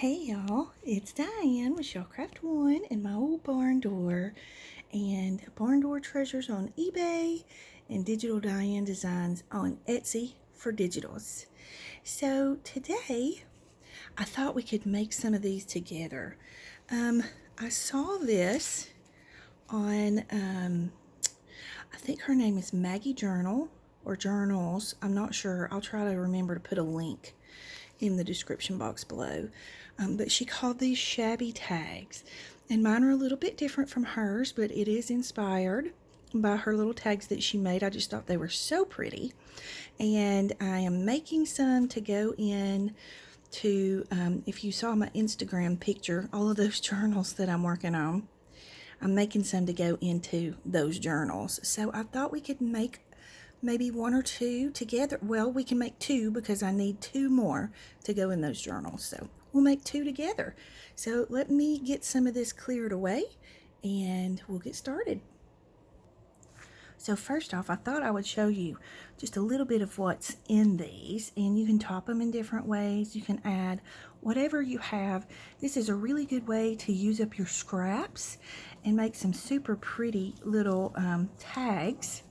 Hey y'all, it's Diane with Shellcraft One and my old barn door and barn door treasures on eBay and Digital Diane Designs on Etsy for digitals. So today I thought we could make some of these together. I saw this on I think her name is Maggie Journal or Journals. I'm not sure. I'll try to remember to put a link in the description box below. But she called these Shabby Tags. And mine are a little bit different from hers, but it is inspired by her little tags that she made. I just thought they were so pretty. And I am making some to go in to, if you saw my Instagram picture, all of those journals that I'm working on, I'm making some to go into those journals. So I thought we could make maybe one or two together. Well, we can make two because I need two more to go in those journals. So we'll make two together. So let me get some of this cleared away and we'll get started. So first off, I thought I would show you just a little bit of what's in these, and you can top them in different ways. You can add whatever you have. This is a really good way to use up your scraps and make some super pretty little tags.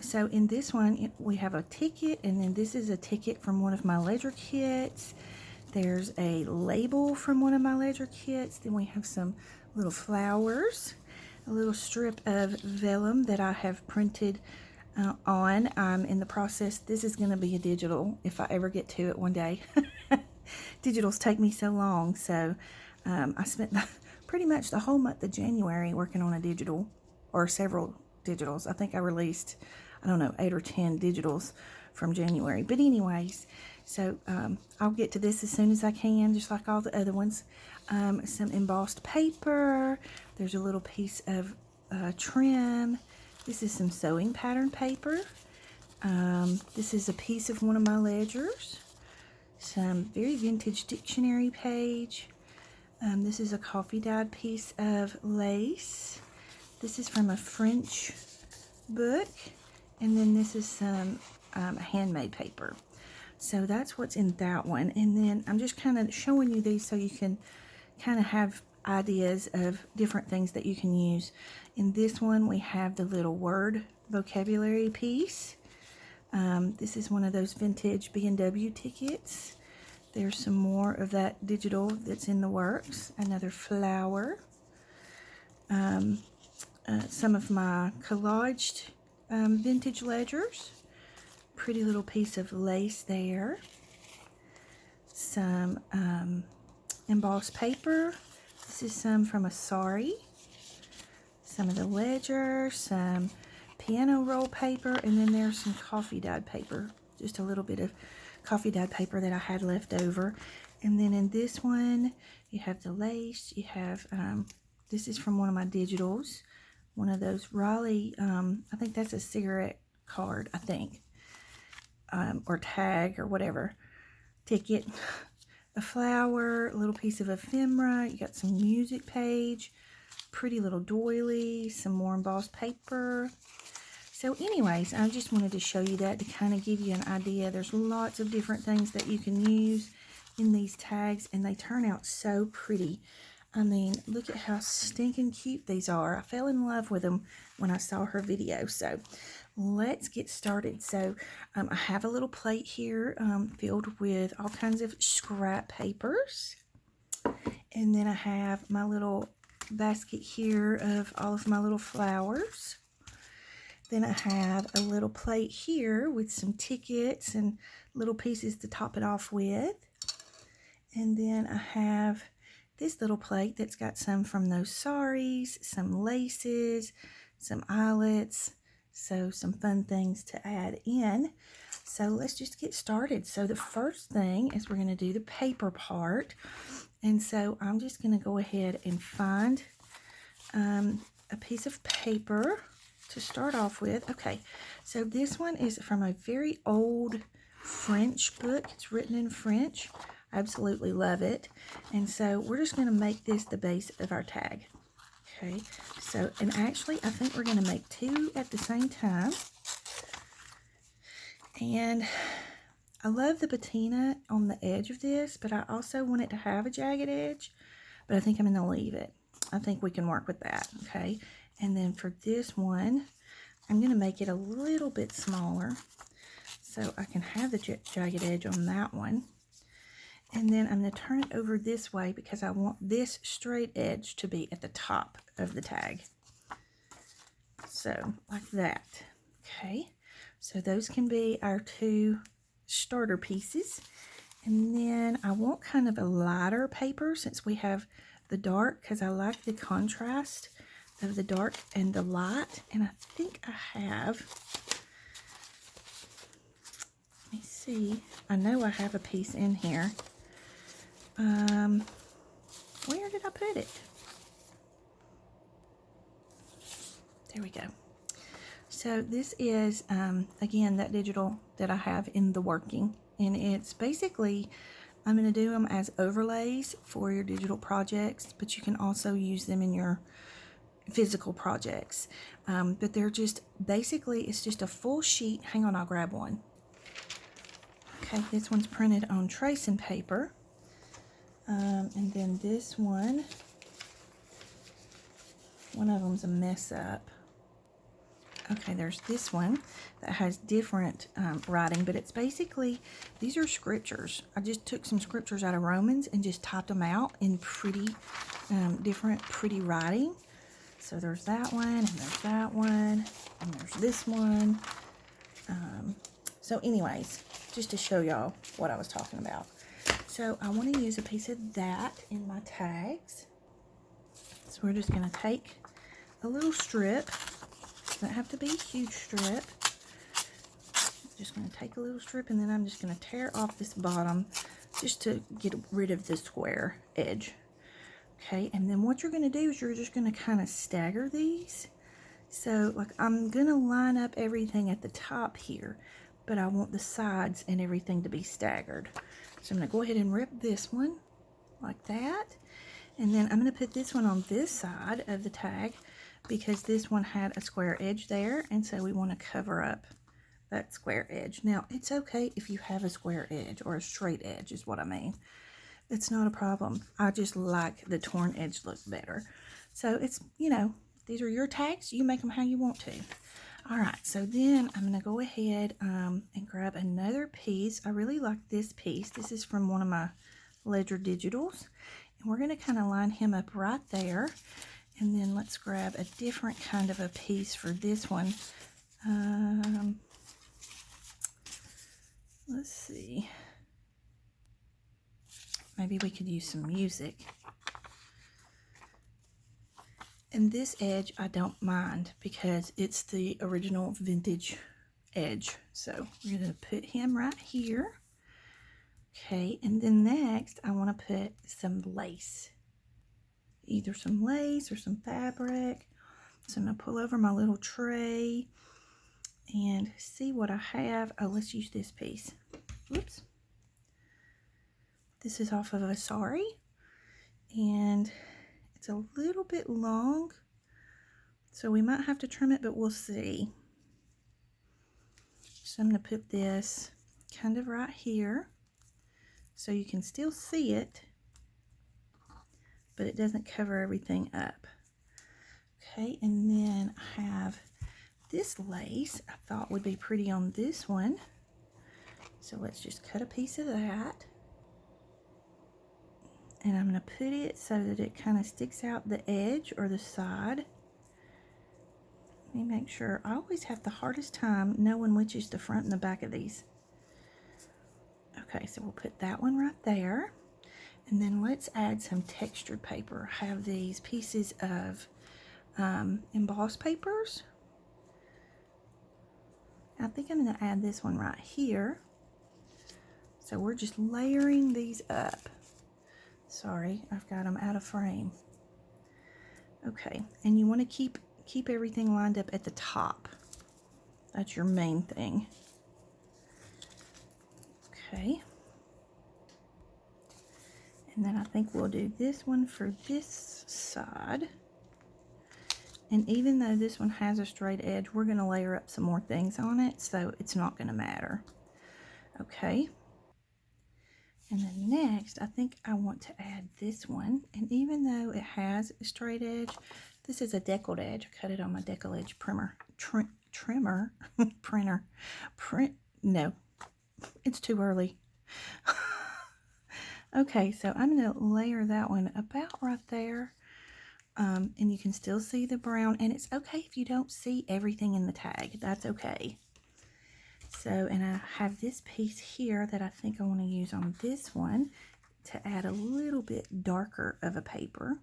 So in this one, we have a ticket, and then this is a ticket from one of my ledger kits. There's a label from one of my ledger kits. Then we have some little flowers, a little strip of vellum that I have printed on. I'm in the process. This is going to be a digital if I ever get to it one day. Digitals take me so long, so I spent pretty much the whole month of January working on a digital, or several digitals. I think I released, I don't know, 8 or 10 digitals from January. But anyways, so I'll get to this as soon as I can, just like all the other ones. Some embossed paper. There's a little piece of trim. This is some sewing pattern paper. This is a piece of one of my ledgers. Some very vintage dictionary page. This is a coffee dyed piece of lace. This is from a French book, and then this is some handmade paper. So that's what's in that one. And then I'm just kind of showing you these so you can kind of have ideas of different things that you can use. In this one, we have the little word vocabulary piece. This is one of those vintage B&W tickets. There's some more of that digital that's in the works. Another flower. Some of my collaged vintage ledgers. Pretty little piece of lace there. Some embossed paper. This is some from a sari. Some of the ledger. Some piano roll paper. And then there's some coffee dyed paper. Just a little bit of coffee dyed paper that I had left over. And then in this one, you have the lace. You have, this is from one of my digitals. One of those Raleigh, I think that's a cigarette card, I think, or tag or whatever, ticket, a flower, a little piece of ephemera, you got some music page, pretty little doily, some more embossed paper. So anyways, I just wanted to show you that to kind of give you an idea. There's lots of different things that you can use in these tags, and they turn out so pretty. I mean, look at how stinking cute these are. I fell in love with them when I saw her video. So let's get started. So I have a little plate here filled with all kinds of scrap papers. And then I have my little basket here of all of my little flowers. Then I have a little plate here with some tickets and little pieces to top it off with. And then I have this little plate that's got some from those saris, some laces, some eyelets, so some fun things to add in. So let's just get started. So the first thing is we're going to do the paper part. And so I'm just going to go ahead and find a piece of paper to start off with. Okay, so this one is from a very old French book. It's written in French. Absolutely love it. And so we're just going to make this the base of our tag. Okay, so, and actually I think we're going to make two at the same time. And I love the patina on the edge of this, but I also want it to have a jagged edge, but I think I'm going to leave it. I think we can work with that, okay? And then for this one, I'm going to make it a little bit smaller so I can have the jagged edge on that one. And then I'm going to turn it over this way because I want this straight edge to be at the top of the tag. So, like that. Okay, so those can be our two starter pieces. And then I want kind of a lighter paper since we have the dark, because I like the contrast of the dark and the light. And I think I have, let me see, I know I have a piece in here. Where did I put it? There we go. So this is, again, that digital that I have in the working. And it's basically, I'm going to do them as overlays for your digital projects, but you can also use them in your physical projects. But they're just, basically, it's just a full sheet. Hang on, I'll grab one. Okay, this one's printed on tracing paper. And then this one of them's a mess up. Okay, there's this one that has different writing, but it's basically, these are scriptures. I just took some scriptures out of Romans and just typed them out in pretty, different pretty writing. So there's that one, and there's that one, and there's this one. So anyways, just to show y'all what I was talking about. So I want to use a piece of that in my tags. So we're just going to take a little strip. Doesn't have to be a huge strip. Just going to take a little strip, and then I'm just going to tear off this bottom just to get rid of the square edge. Okay, and then what you're going to do is you're just going to kind of stagger these. So like I'm going to line up everything at the top here, but I want the sides and everything to be staggered. So I'm going to go ahead and rip this one like that. And then I'm going to put this one on this side of the tag because this one had a square edge there. And so we want to cover up that square edge. Now, it's okay if you have a square edge or a straight edge is what I mean. It's not a problem. I just like the torn edge look better. So it's, you know, these are your tags. You make them how you want to. All right, so then I'm going to go ahead and grab another piece. I really like this piece. This is from one of my Ledger Digitals. And we're going to kind of line him up right there. And then let's grab a different kind of a piece for this one. Let's see. Maybe we could use some music. And this edge I don't mind because it's the original vintage edge. So we're going to put him right here. Okay, and then next I want to put some lace. Either some lace or some fabric. So I'm going to pull over my little tray and see what I have. Oh, let's use this piece. Whoops. This is off of a sari. And it's a little bit long, so we might have to trim it, but we'll see. So I'm going to put this kind of right here so you can still see it, but it doesn't cover everything up. Okay, and then I have this lace I thought would be pretty on this one. So let's just cut a piece of that. And I'm going to put it so that it kind of sticks out the edge or the side. Let me make sure. I always have the hardest time knowing which is the front and the back of these. Okay, so we'll put that one right there. And then let's add some textured paper. I have these pieces of embossed papers. I think I'm going to add this one right here. So we're just layering these up. Sorry, I've got them out of frame. Okay, and you want to keep everything lined up at the top. That's your main thing. Okay. And then I think we'll do this one for this side. And even though this one has a straight edge, we're going to layer up some more things on it, so it's not going to matter. Okay. And then next, I think I want to add this one. And even though it has a straight edge, this is a deckled edge. I cut it on my deckle edge trimmer, printer. No, it's too early. Okay, so I'm going to layer that one about right there. And you can still see the brown. And it's okay if you don't see everything in the tag. That's okay. So, and I have this piece here that I think I want to use on this one to add a little bit darker of a paper.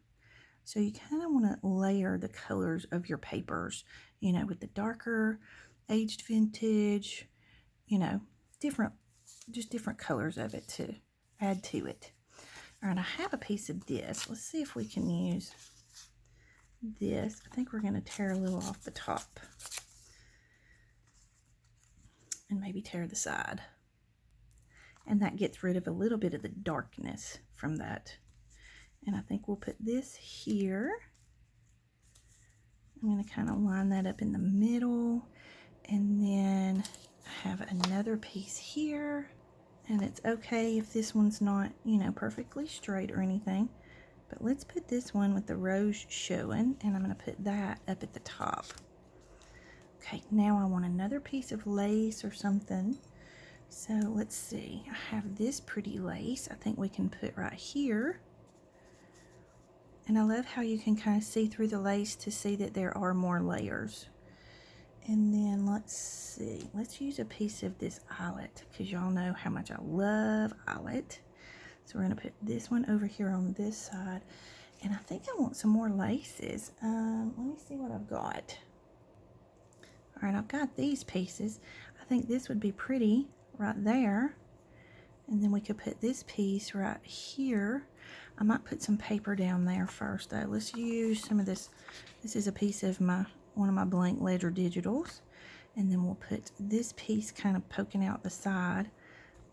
So you kind of want to layer the colors of your papers, you know, with the darker, aged vintage, you know, just different colors of it to add to it. All right, I have a piece of this. Let's see if we can use this. I think we're going to tear a little off the top. And maybe tear the side. And that gets rid of a little bit of the darkness from that. And I think we'll put this here. I'm going to kind of line that up in the middle. And then I have another piece here. And it's okay if this one's not, you know, perfectly straight or anything. But let's put this one with the rose showing. And I'm going to put that up at the top. Okay, now I want another piece of lace or something. So let's see. I have this pretty lace I think we can put right here. And I love how you can kind of see through the lace to see that there are more layers. And then let's see. Let's use a piece of this eyelet because y'all know how much I love eyelet. So we're going to put this one over here on this side. And I think I want some more laces. Let me see what I've got. All right, I've got these pieces. I think this would be pretty right there. And then we could put this piece right here. I might put some paper down there first though. Let's use some of this. This is a piece of one of my blank ledger digitals. And then we'll put this piece kind of poking out the side.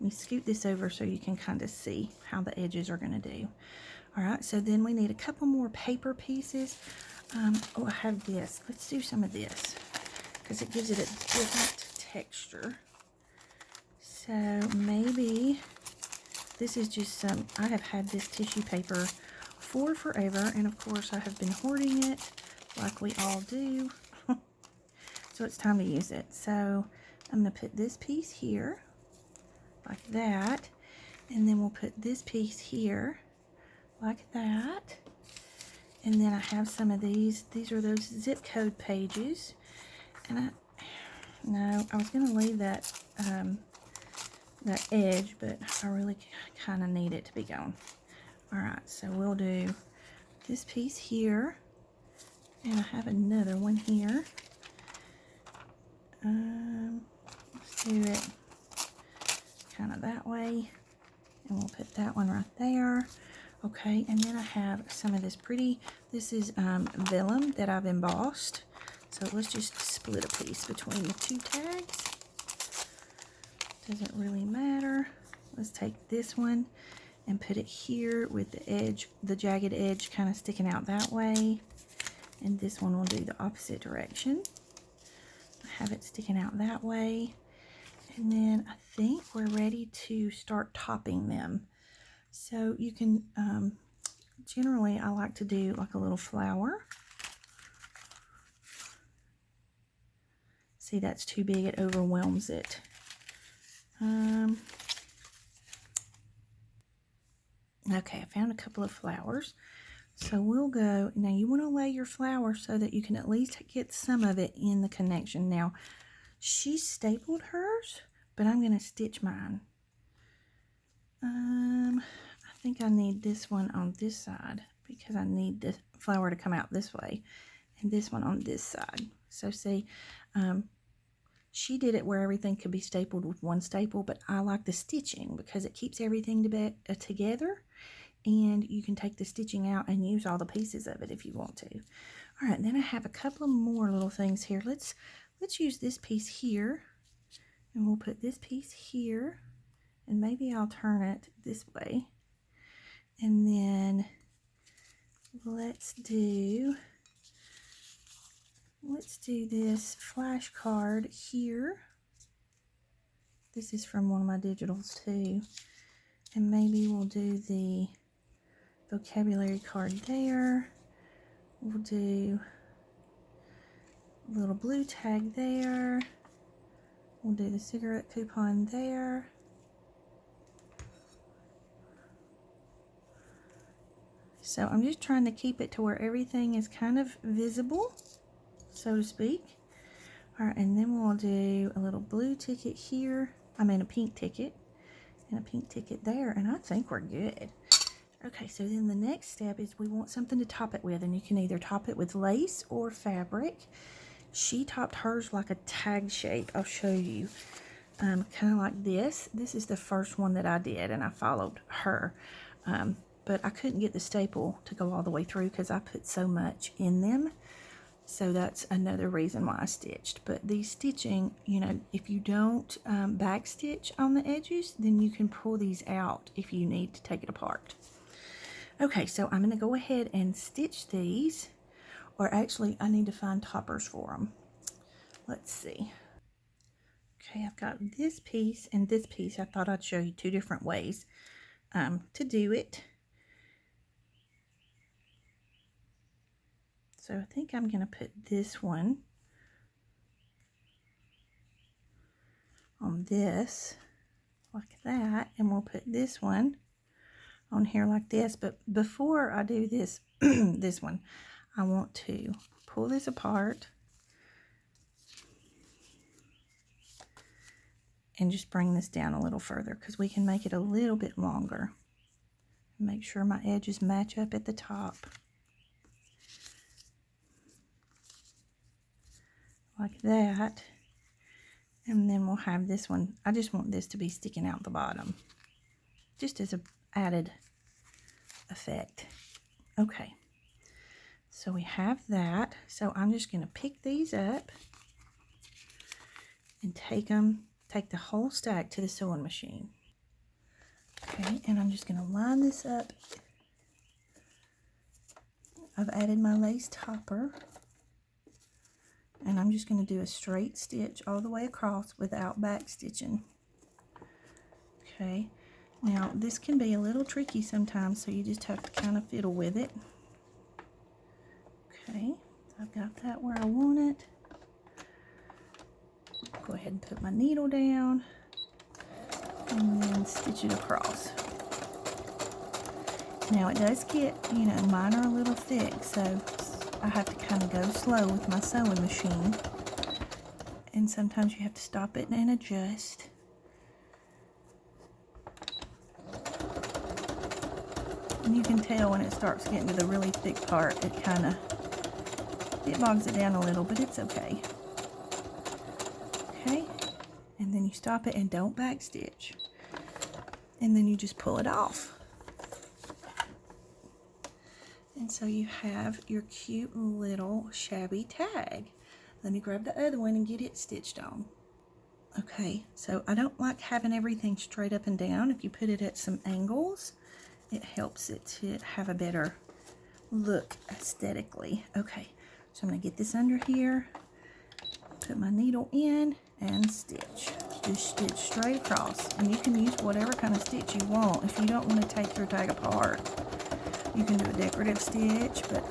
Let me scoot this over so you can kind of see how the edges are going to do. All right, so then we need a couple more paper pieces. Oh, I have this. Let's do some of this, because it gives it a different texture. So maybe this is just some, I have had this tissue paper for forever, and of course I have been hoarding it like we all do. So it's time to use it. So I'm going to put this piece here like that, and then we'll put this piece here like that. And then I have some of these are those zip code pages. And I was going to leave that that edge, but I really kind of need it to be gone. All right, so we'll do this piece here, and I have another one here. Let's do it kind of that way, and we'll put that one right there. Okay, and then I have some of this pretty, this is vellum that I've embossed. So let's just split a piece between the two tags. Doesn't really matter. Let's take this one and put it here with the edge, the jagged edge kind of sticking out that way. And this one will do the opposite direction. Have it sticking out that way. And then I think we're ready to start topping them. So you can, generally I like to do like a little flower. See, that's too big, it overwhelms it. Okay, I found a couple of flowers. So we'll go, now you want to lay your flower so that you can at least get some of it in the connection. Now, she stapled hers, but I'm going to stitch mine. I think I need this one on this side because I need the flower to come out this way, and this one on this side. So see, she did it where everything could be stapled with one staple, but I like the stitching because it keeps everything together, and you can take the stitching out and use all the pieces of it if you want to. All right, then I have a couple of more little things here. Let's use this piece here, and we'll put this piece here, and maybe I'll turn it this way. And then let's do this flash card here. This is from one of my digitals too. And maybe we'll do the vocabulary card there. We'll do a little blue tag there. We'll do the cigarette coupon there. So I'm just trying to keep it to where everything is kind of visible, so to speak. All right, and then we'll do a little blue ticket here. I mean a pink ticket and a pink ticket there, and I think we're good. Okay, so then the next step is we want something to top it with, and you can either top it with lace or fabric. She topped hers like a tag shape. I'll show you. Kind of like this. This is the first one that I did, and I followed her. But I couldn't get the staple to go all the way through because I put so much in them. So that's another reason why I stitched. But these stitching, you know, if you don't back stitch on the edges, then you can pull these out if you need to take it apart. Okay, so I'm going to go ahead and stitch these. Or actually, I need to find toppers for them. Let's see. Okay, I've got this piece and this piece. I thought I'd show you two different ways to do it. So I think I'm going to put this one on this, like that, and we'll put this one on here like this. But before I do this, this one, I want to pull this apart and just bring this down a little further because we can make it a little bit longer. Make sure my edges match up at the top. Like that. And then we'll have this one. I just want this to be sticking out the bottom, just as an added effect. Okay, so we have that. So I'm just going to pick these up and take the whole stack to the sewing machine. Okay, and I'm just going to line this up. I've added my lace topper. And I'm just going to do a straight stitch all the way across without back stitching. Okay, now this can be a little tricky sometimes, so you just have to kind of fiddle with it. Okay, I've got that where I want it. Go ahead and put my needle down and then stitch it across. Now it does get, you know, mine are a little thick, so I have to kind of go slow with my sewing machine, and sometimes you have to stop it and adjust. And you can tell when it starts getting to the really thick part, it bogs it down a little, but it's okay. Okay, and then you stop it and don't back stitch, and then you just pull it off. And so you have your cute little shabby tag. Let me grab the other one and get it stitched on. Okay, so I don't like having everything straight up and down. If you put it at some angles, it helps it to have a better look aesthetically. Okay, so I'm going to get this under here, put my needle in, and stitch. Just stitch straight across. And you can use whatever kind of stitch you want. If you don't want to take your tag apart, you can do a decorative stitch, but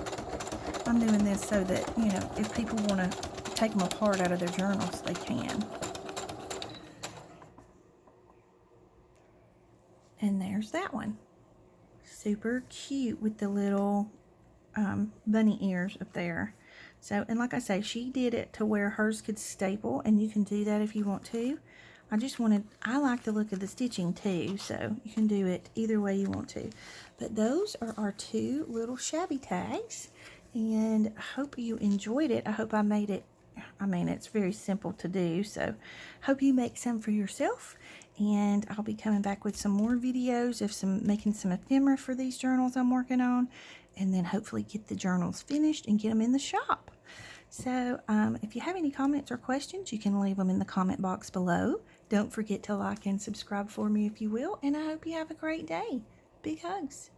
I'm doing this so that, you know, if people want to take them apart out of their journals, they can. And there's that one. Super cute with the little bunny ears up there. So, and like I say, she did it to where hers could staple, and you can do that if you want to. I like the look of the stitching too, so you can do it either way you want to. But those are our two little shabby tags, and I hope you enjoyed it. I hope I made it, I mean, it's very simple to do, so hope you make some for yourself. And I'll be coming back with some more videos of making some ephemera for these journals I'm working on, and then hopefully get the journals finished and get them in the shop. So if you have any comments or questions, you can leave them in the comment box below. Don't forget to like and subscribe for me if you will, and I hope you have a great day. Big hugs.